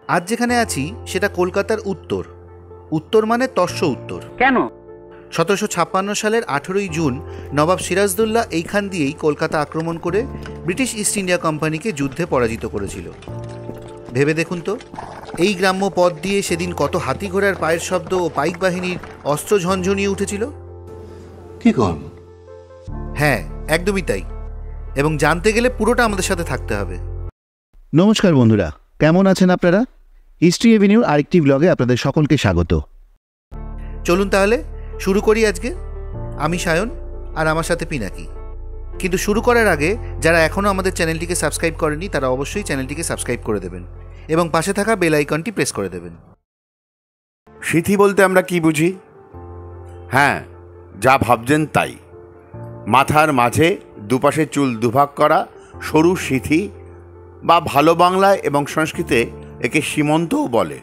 আজ যেখানে আছি সেটা কলকাতার উত্তর, উত্তর মানে তস্য উত্তর। কেন? 1756 সালের 18ই জুন নবাব সিরাজদৌল্লা এইখান দিয়েই কলকাতা আক্রমণ করে ব্রিটিশ ইস্ট ইন্ডিয়া কোম্পানিকে যুদ্ধে পরাজিত করেছিল। ভেবে দেখুন তো, এই গ্রাম্য পথ দিয়ে সেদিন কত হাতি ঘোড়ার পায়ের শব্দ ও পাইক বাহিনীর অস্ত্র ঝনঝনিয়ে উঠেছিল। কি কন? হ্যাঁ, একদমই তাই। এবং জানতে গেলে পুরোটা আমাদের সাথে থাকতে হবে। নমস্কার বন্ধুরা, কেমন আছেন আপনারা? হিস্ট্রি এভিনিউর আরেকটি ব্লগে আপনাদের সকলকে স্বাগত। চলুন তাহলে শুরু করি আজকে। আমি সায়ন আর আমার সাথে পিনাকি। কিন্তু শুরু করার আগে যারা এখনও আমাদের চ্যানেলটিকে সাবস্ক্রাইব করেনি তারা অবশ্যই চ্যানেলটিকে সাবস্ক্রাইব করে দেবেন এবং পাশে থাকা বেল আইকনটি প্রেস করে দেবেন। সিথি বলতে আমরা কি বুঝি? হ্যাঁ, যা ভাবছেন তাই। মাথার মাঝে দুপাশে চুল দুভাগ করা সরু সিথি, বা ভালো বাংলায় এবং সংস্কৃতে একে সীমন্তও বলে।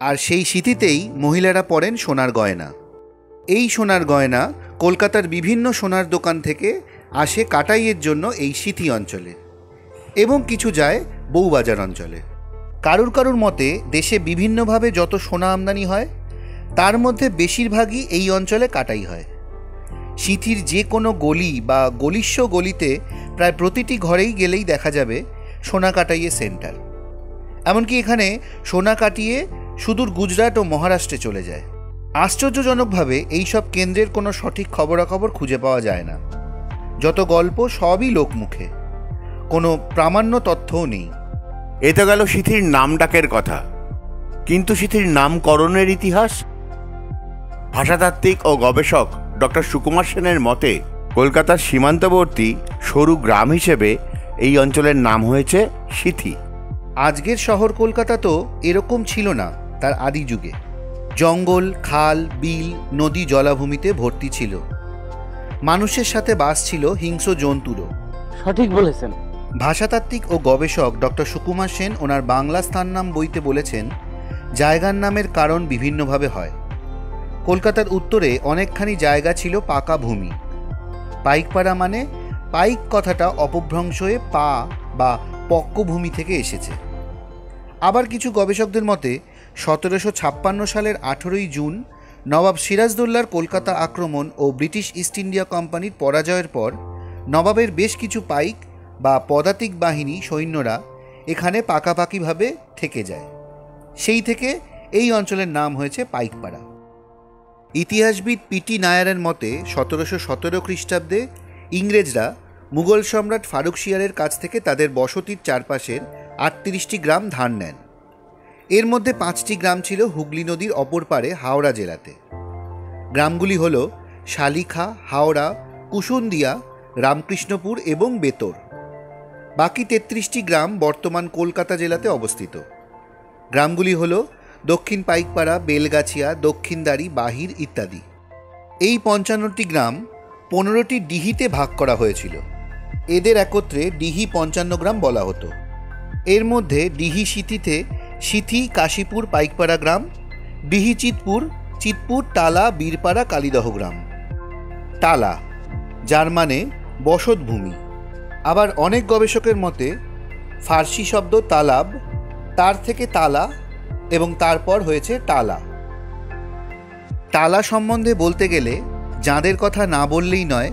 আর সেই সিথিতেই মহিলারা পরেন সোনার গয়না। এই সোনার গয়না কলকাতার বিভিন্ন সোনার দোকান থেকে আসে কাটাইয়ের জন্য এই সিথি অঞ্চলে, এবং কিছু যায় বউবাজার অঞ্চলে। কারুর কারুর মতে দেশে বিভিন্নভাবে যত সোনা আমদানি হয় তার মধ্যে বেশিরভাগই এই অঞ্চলে কাটাই হয়। সিথির যে কোনো গলি বা গলিস্য গলিতে প্রায় প্রতিটি ঘরেই গেলেই দেখা যাবে সোনা কাটাইয়ের সেন্টার। এমনকি এখানে সোনা কাটিয়ে সুদূর গুজরাট ও মহারাষ্ট্রে চলে যায়। আশ্চর্যজনকভাবে এইসব কেন্দ্রের কোনো সঠিক খবরাখবর খুঁজে পাওয়া যায় না। যত গল্প সবই লোকমুখে, কোনো প্রামাণ্য তথ্যও নেই। এ তো গেল সিথির নাম ডাকের কথা, কিন্তু সিথির নামকরণের ইতিহাস। ভাষাতাত্ত্বিক ও গবেষক ডক্টর সুকুমার সেনের মতে কলকাতার সীমান্তবর্তী সরু গ্রাম হিসেবে এই অঞ্চলের নাম হয়েছে সিথি। আজকের শহর কলকাতা তো এরকম ছিল না তার আদি যুগে। জঙ্গল, খাল, বিল, নদী, জলাভূমিতে ভর্তি ছিল। মানুষের সাথে বাস ছিল হিংস্র জন্তুরও। সঠিক বলেছেন। ভাষাতাত্ত্বিক ও গবেষক ডক্টর সুকুমার সেন ওনার বাংলা স্থান নাম বইতে বলেছেন, জায়গার নামের কারণ বিভিন্নভাবে হয়। কলকাতার উত্তরে অনেকখানি জায়গা ছিল পাকা ভূমি। পাইকপাড়া মানে পাইক কথাটা অপভ্রংশ হয়ে পা বা পক্কভূমি থেকে এসেছে। আবার কিছু গবেষকদের মতে 1756 সালের 18ই জুন নবাব সিরাজদৌল্লার কলকাতা আক্রমণ ও ব্রিটিশ ইস্ট ইন্ডিয়া কোম্পানির পরাজয়ের পর নবাবের বেশ কিছু পাইক বা পদাতিক বাহিনী সৈন্যরা এখানে পাকাপাকিভাবে থেকে যায়। সেই থেকে এই অঞ্চলের নাম হয়েছে পাইকপাড়া। ইতিহাসবিদ পিটি নায়ারের মতে 1717 খ্রিস্টাব্দে ইংরেজরা মুঘল সম্রাট ফারুক শিয়ারের কাছ থেকে তাদের বসতির চারপাশের 38টি গ্রাম ধার নেন। এর মধ্যে 5টি গ্রাম ছিল হুগলি নদীর অপর পারে হাওড়া জেলাতে। গ্রামগুলি হল শালিখা, হাওড়া, কুসুন্দিয়া, রামকৃষ্ণপুর এবং বেতর। বাকি 33টি গ্রাম বর্তমান কলকাতা জেলাতে অবস্থিত। গ্রামগুলি হল দক্ষিণ পাইকপাড়া, বেলগাছিয়া, দক্ষিণদারি, বাহির ইত্যাদি। এই 55টি গ্রাম 15টি ডিহিতে ভাগ করা হয়েছিল। এদের একত্রে ডিহি 55 গ্রাম বলা হতো। এর মধ্যে ডিহি সিথিতে সিথি, কাশীপুর, পাইকপাড়া গ্রাম, ডিহি চিতপুর, চিতপুর, টালা, বীরপাড়া, কালীদহ গ্রাম। টালা যার মানে বসতভূমি। আবার অনেক গবেষকের মতে ফার্সি শব্দ তালাব, তার থেকে তালা এবং তারপর হয়েছে টালা। টালা সম্বন্ধে বলতে গেলে যাঁদের কথা না বললেই নয়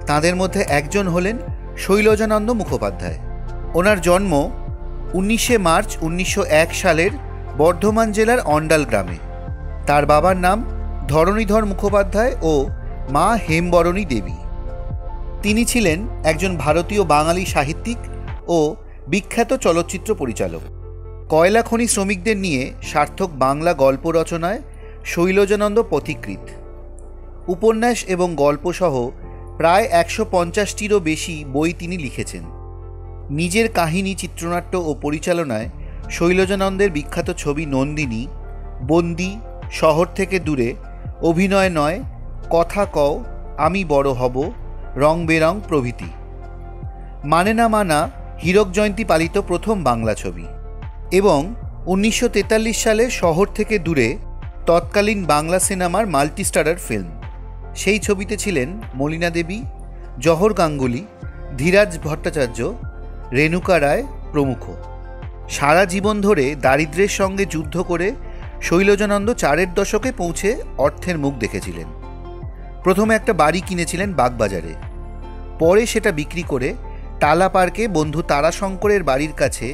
তাঁদের মধ্যে একজন হলেন শৈলজানন্দ মুখোপাধ্যায়। ওনার জন্ম 19শে মার্চ 1901 সালের বর্ধমান জেলার অন্ডাল গ্রামে। তার বাবার নাম ধরণীধর মুখোপাধ্যায় ও মা হেমবরণী দেবী। তিনি ছিলেন একজন ভারতীয় বাঙালি সাহিত্যিক ও বিখ্যাত চলচ্চিত্র পরিচালক। কয়লা খনি শ্রমিকদের নিয়ে সার্থক বাংলা গল্প রচনায় শৈলজানন্দ পথিকৃৎ। উপন্যাস এবং গল্পসহ প্রায় 150টিরও বেশি বই তিনি লিখেছেন। নিজের কাহিনী, চিত্রনাট্য ও পরিচালনায় শৈলজানন্দের বিখ্যাত ছবি নন্দিনী, বন্দি, শহর থেকে দূরে, অভিনয় নয়, কথা কও, আমি বড় হব, রং বেরং প্রভৃতি। মানে না মানা হীরক জয়ন্তী পালিত প্রথম বাংলা ছবি। এবং 1943 সালে শহর থেকে দূরে তৎকালীন বাংলা সিনেমার মাল্টিস্টারার ফিল্ম। সেই ছবিতে ছিলেন মলিনা দেবী, জহর গাঙ্গুলি, ধীরাজ ভট্টাচার্য, রেণুকা রায় প্রমুখ। সারা জীবন ধরে দারিদ্র্যের সঙ্গে যুদ্ধ করে শৈলজানন্দ 4-এর দশকে পৌঁছে অর্থের মুখ দেখেছিলেন। প্রথমে একটা বাড়ি কিনেছিলেন বাগবাজারে, পরে সেটা বিক্রি করে টালা পার্কে বন্ধু তারাশঙ্করের বাড়ির কাছে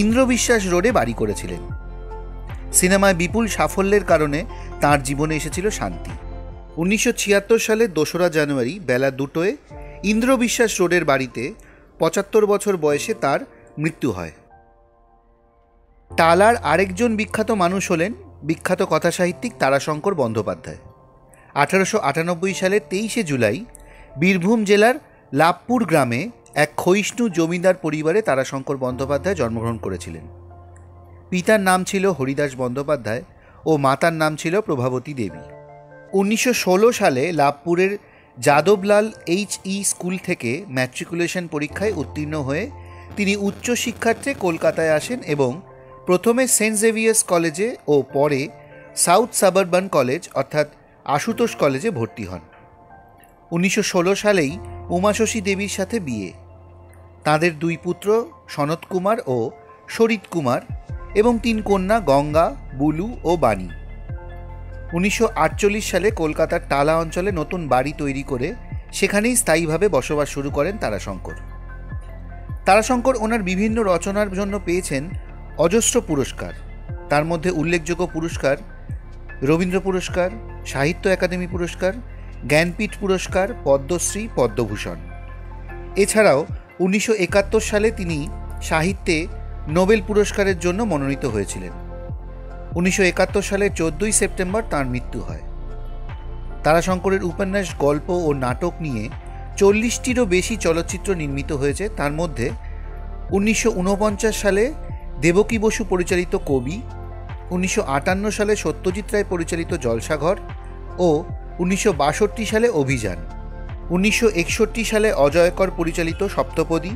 ইন্দ্রবিশ্বাস রোডে বাড়ি করেছিলেন। সিনেমায় বিপুল সাফল্যের কারণে তাঁর জীবনে এসেছিল শান্তি। 1976 সালের 2রা জানুয়ারি বেলা 2টোয় ইন্দ্রবিশ্বাস রোডের বাড়িতে 75 বছর বয়সে তার মৃত্যু হয়। টালার আরেকজন বিখ্যাত মানুষ হলেন বিখ্যাত কথাসাহিত্যিক তারাশঙ্কর বন্দ্যোপাধ্যায়। 1898 সালের 23শে জুলাই বীরভূম জেলার লাভপুর গ্রামে এক ক্ষয়িষ্ণু জমিদার পরিবারে তারাশঙ্কর বন্দ্যোপাধ্যায় জন্মগ্রহণ করেছিলেন। পিতার নাম ছিল হরিদাস বন্দ্যোপাধ্যায় ও মাতার নাম ছিল প্রভাবতী দেবী। 1916 সালে লাভপুরের যাদবলাল HE স্কুল থেকে ম্যাট্রিকুলেশন পরীক্ষায় উত্তীর্ণ হয়ে তিনি উচ্চশিক্ষার্থে কলকাতায় আসেন এবং প্রথমে সেন্ট জেভিয়ার্স কলেজে ও পরে সাউথ সাবারবান কলেজ অর্থাৎ আশুতোষ কলেজে ভর্তি হন। 1916 সালেই উমাশশী দেবীর সাথে বিয়ে। তাঁদের 2 পুত্র সনত কুমার ও সরিত কুমার এবং 3 কন্যা গঙ্গা, বুলু ও বাণী। 1948 সালে কলকাতার টালা অঞ্চলে নতুন বাড়ি তৈরি করে সেখানেই স্থায়ীভাবে বসবাস শুরু করেন তারাশঙ্কর। তারাশঙ্কর ওনার বিভিন্ন রচনার জন্য পেয়েছেন অজস্র পুরস্কার। তার মধ্যে উল্লেখযোগ্য পুরস্কার রবীন্দ্র পুরস্কার, সাহিত্য একাডেমি পুরস্কার, জ্ঞানপীঠ পুরস্কার, পদ্মশ্রী, পদ্মভূষণ। এছাড়াও 1971 সালে তিনি সাহিত্যে নোবেল পুরস্কারের জন্য মনোনীত হয়েছিলেন। 1971 সালের 14ই সেপ্টেম্বর তাঁর মৃত্যু হয়। তারাশঙ্করের উপন্যাস, গল্প ও নাটক নিয়ে 40টিরও বেশি চলচ্চিত্র নির্মিত হয়েছে। তার মধ্যে 1949 সালে দেবকী বসু পরিচালিত কবি, 1958 সালে সত্যজিৎ রায় পরিচালিত জলসাঘর ও 1962 সালে অভিযান, 1961 সালে অজয়কর পরিচালিত সপ্তপদী,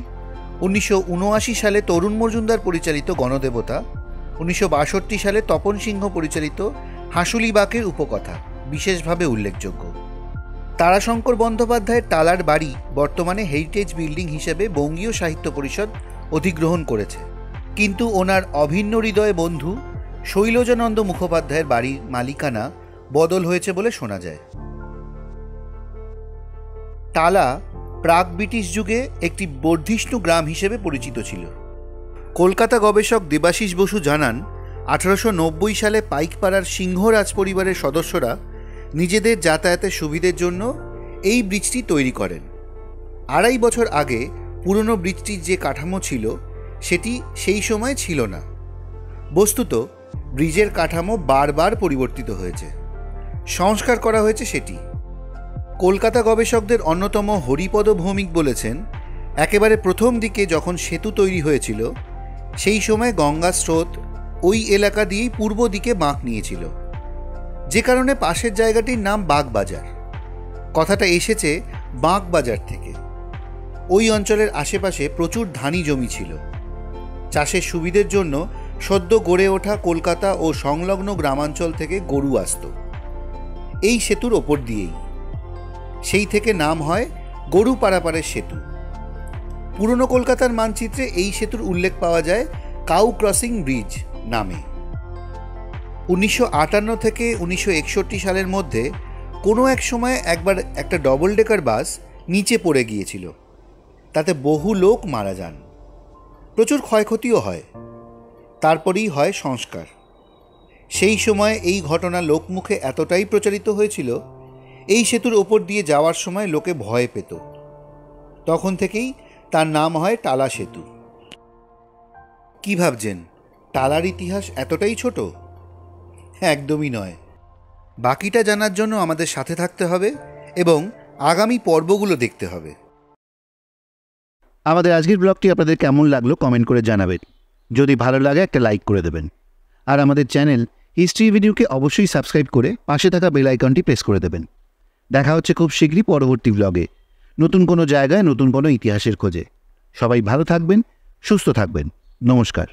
1979 সালে তরুণ মজুমদার পরিচালিত গণদেবতা, 1962 সালে তপন সিংহ পরিচালিত হাঁসুলিবাকের উপকথা বিশেষভাবে উল্লেখযোগ্য। তারাশঙ্কর বন্দ্যোপাধ্যায়ের টালার বাড়ি বর্তমানে হেরিটেজ বিল্ডিং হিসেবে বঙ্গীয় সাহিত্য পরিষদ অধিগ্রহণ করেছে, কিন্তু ওনার অভিন্ন হৃদয় বন্ধু শৈলজানন্দ মুখোপাধ্যায়ের বাড়ির মালিকানা বদল হয়েছে বলে শোনা যায়। টালা প্রাক ব্রিটিশ যুগে একটি বর্ধিষ্ণু গ্রাম হিসেবে পরিচিত ছিল। কলকাতা গবেষক দেবাশিস বসু জানান, 1890 সালে পাইকপাড়ার সিংহ রাজ পরিবারের সদস্যরা নিজেদের যাতায়াতের সুবিধের জন্য এই ব্রিজটি তৈরি করেন। 2.5 বছর আগে পুরনো ব্রিজটির যে কাঠামো ছিল সেটি সেই সময় ছিল না। বস্তুত ব্রিজের কাঠামো বারবার পরিবর্তিত হয়েছে, সংস্কার করা হয়েছে সেটি। কলকাতা গবেষকদের অন্যতম হরিপদ ভৌমিক বলেছেন, একেবারে প্রথম দিকে যখন সেতু তৈরি হয়েছিল সেই সময় গঙ্গার স্রোত ওই এলাকা দিয়েই পূর্ব দিকে বাঁক নিয়েছিল, যে কারণে পাশের জায়গাটির নাম বাগবাজার। কথাটা এসেছে বাঁকবাজার থেকে। ওই অঞ্চলের আশেপাশে প্রচুর ধানি জমি ছিল। চাষের সুবিধের জন্য সদ্য গড়ে ওঠা কলকাতা ও সংলগ্ন গ্রামাঞ্চল থেকে গরু আসত এই সেতুর ওপর দিয়েই। সেই থেকে নাম হয় গরু পারাপারের সেতু। পুরনো কলকাতার মানচিত্রে এই সেতুর উল্লেখ পাওয়া যায় কাউ ক্রসিং ব্রিজ নামে। 1958 থেকে 1961 সালের মধ্যে কোনো এক সময় একবার একটা ডবল ডেকার বাস নিচে পড়ে গিয়েছিল, তাতে বহু লোক মারা যান, প্রচুর ক্ষয়ক্ষতিও হয়। তারপরেই হয় সংস্কার। সেই সময় এই ঘটনা লোকমুখে এতটাই প্রচারিত হয়েছিল, এই সেতুর ওপর দিয়ে যাওয়ার সময় লোকে ভয় পেত। তখন থেকেই তার নাম হয় টালা সেতু। কি ভাবছেন, টালার ইতিহাস এতটাই ছোট? একদমই নয়। বাকিটা জানার জন্য আমাদের সাথে থাকতে হবে এবং আগামী পর্বগুলো দেখতে হবে। আমাদের আজকের ব্লগটি আপনাদের কেমন লাগলো কমেন্ট করে জানাবেন। যদি ভালো লাগে একটা লাইক করে দেবেন। আর আমাদের চ্যানেল হিস্ট্রি এভিনিউকে অবশ্যই সাবস্ক্রাইব করে পাশে থাকা বেল আইকনটি প্রেস করে দেবেন। দেখা হচ্ছে খুব শীঘ্রই পরবর্তী ব্লগে, নতুন কোনো জায়গায় নতুন কোনো ইতিহাসের খোঁজে। সবাই ভালো থাকবেন, সুস্থ থাকবেন। নমস্কার।